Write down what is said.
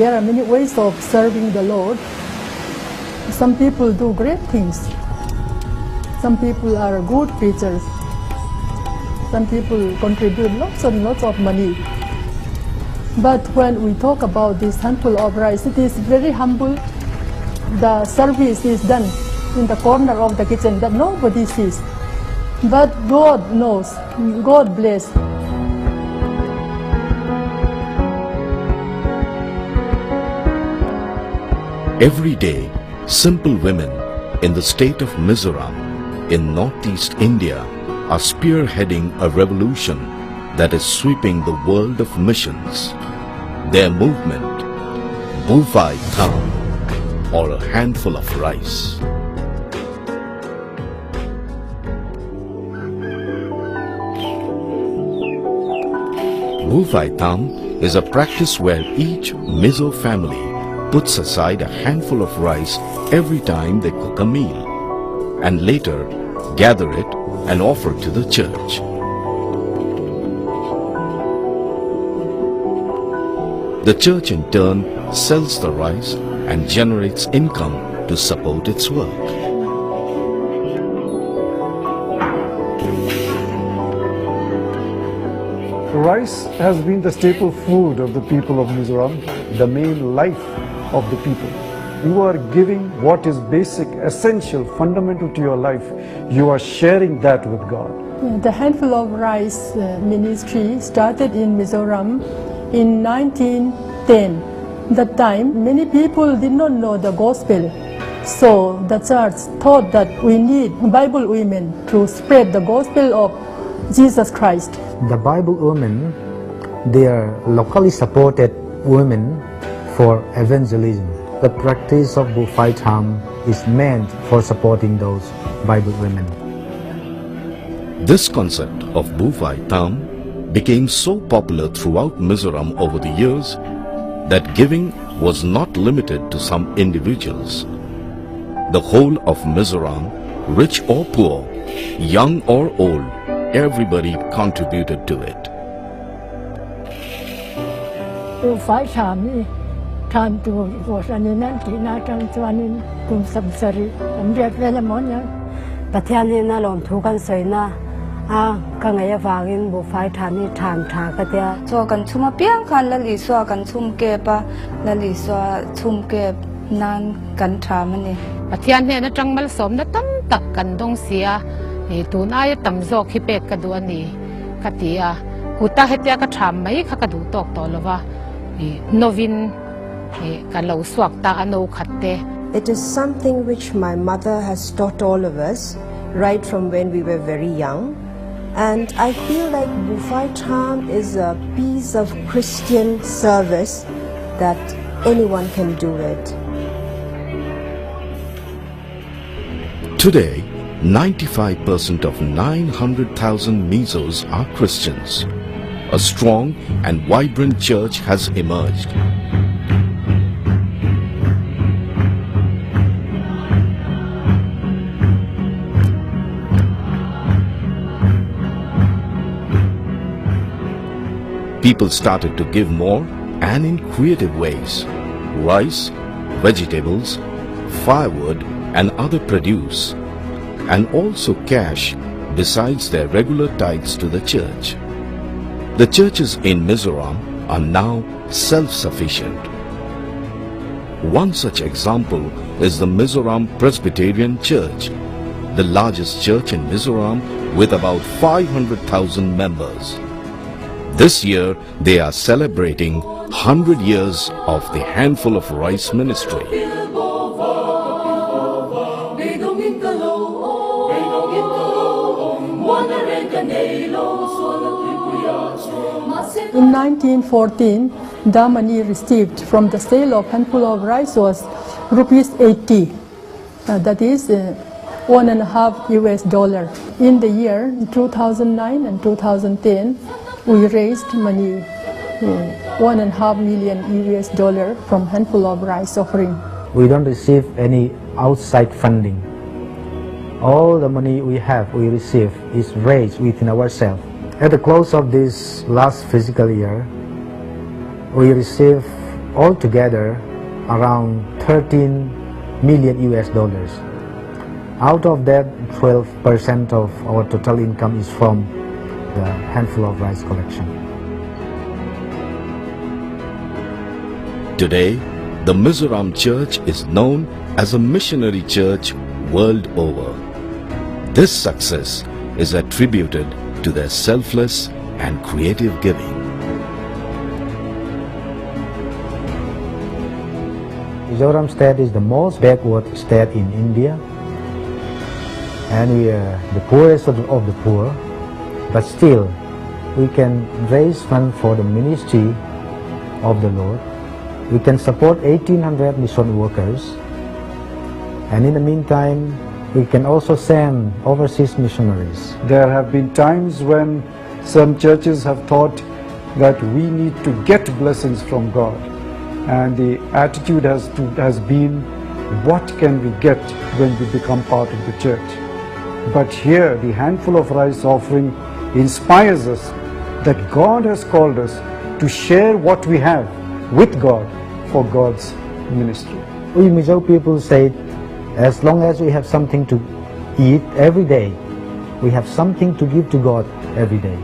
there are many ways of serving the Lord. Some people do great things. Some people are good preachers. Some people contribute lots and lots of money. But when we talk about this handful of rice, it is very humble. The service is done in the corner of the kitchen that nobody sees. But God knows, God bless. Every day, simple women in the state of Mizoram in northeast India are spearheading a revolution that is sweeping the world of missions. Their movement, Bufai Tham, or a handful of rice. Bufai Tham is a practice where each Mizo family puts aside a handful of rice every time they cook a meal, and later gather it and offer to the church. The church in turn sells the rice and generates income to support its work. Rice has been the staple food of the people of Mizoram, the main life of the people. You are giving what is basic, essential, fundamental to your life. You are sharing that with God. The Handful of Rice ministry started in Mizoram in 1910. That time, many people did not know the gospel. So the church thought that we need Bible women to spread the gospel of Jesus Christ. The Bible women, they are locally supported women for evangelism. The practice of Bufai Tham is meant for supporting those Bible women. This concept of Bufai Tham became so popular throughout Mizoram over the years that giving was not limited to some individuals. The whole of Mizoram, rich or poor, young or old, everybody contributed to it. Bufai Tham ni tham tu wasani nanti na tham tuanin kum samsari ambiat vela monya pathiani na lom thukan soina ka ngaya wangin Bufai Tham ni tham tha ka tia so kan chuma piang khan la li so kan chum ke pa la li so chum ke nan kan tha mani pathian ne na tangmal som na tam tak kan dong sia e tu na ya tam zo khi pet ka du ani ka tia kuta hetia ka tham mai kha ka du tok to lova e novin ka lo swak ta ano khatte. It is something which my mother has taught all of us right from when we were very young, and I feel like Bufai Tham is a piece of Christian service that anyone can do it. Today, 95% of 900,000 Mizos are Christians. A strong and vibrant church has emerged. People started to give more and in creative ways. Rice, vegetables, firewood and other produce, and also cash besides their regular tithes to the church. The churches in Mizoram are now self-sufficient. One such example is the Mizoram Presbyterian Church, the largest church in Mizoram with about 500,000 members. This year, they are celebrating 100 years of the Handful of Rice ministry. In 1914, the money received from the sale of Handful of Rice was rupees 80. That is $1.5 US. In the year 2009 and 2010, we raised money, $1.5 million US from Handful of Rice offering. We don't receive any outside funding. All the money we have, we receive, is raised within ourselves. At the close of this last fiscal year, we received altogether around 13 million US dollars. Out of that, 12% of our total income is from the handful of rice collection. Today, the Mizoram Church is known as a missionary church world over. This success is attributed to their selfless and creative giving. Mizoram state is the most backward state in India, and we are the poorest of the poor, but still we can raise funds for the ministry of the Lord. We can support 1,800 mission workers, and in the meantime we can also send overseas missionaries. There have been times when some churches have thought that we need to get blessings from God, and the attitude has been, what can we get when we become part of the church? But here the handful of rice offering inspires us that God has called us to share what we have with God for God's ministry. We Mizo people say, as long as we have something to eat every day, we have something to give to God every day.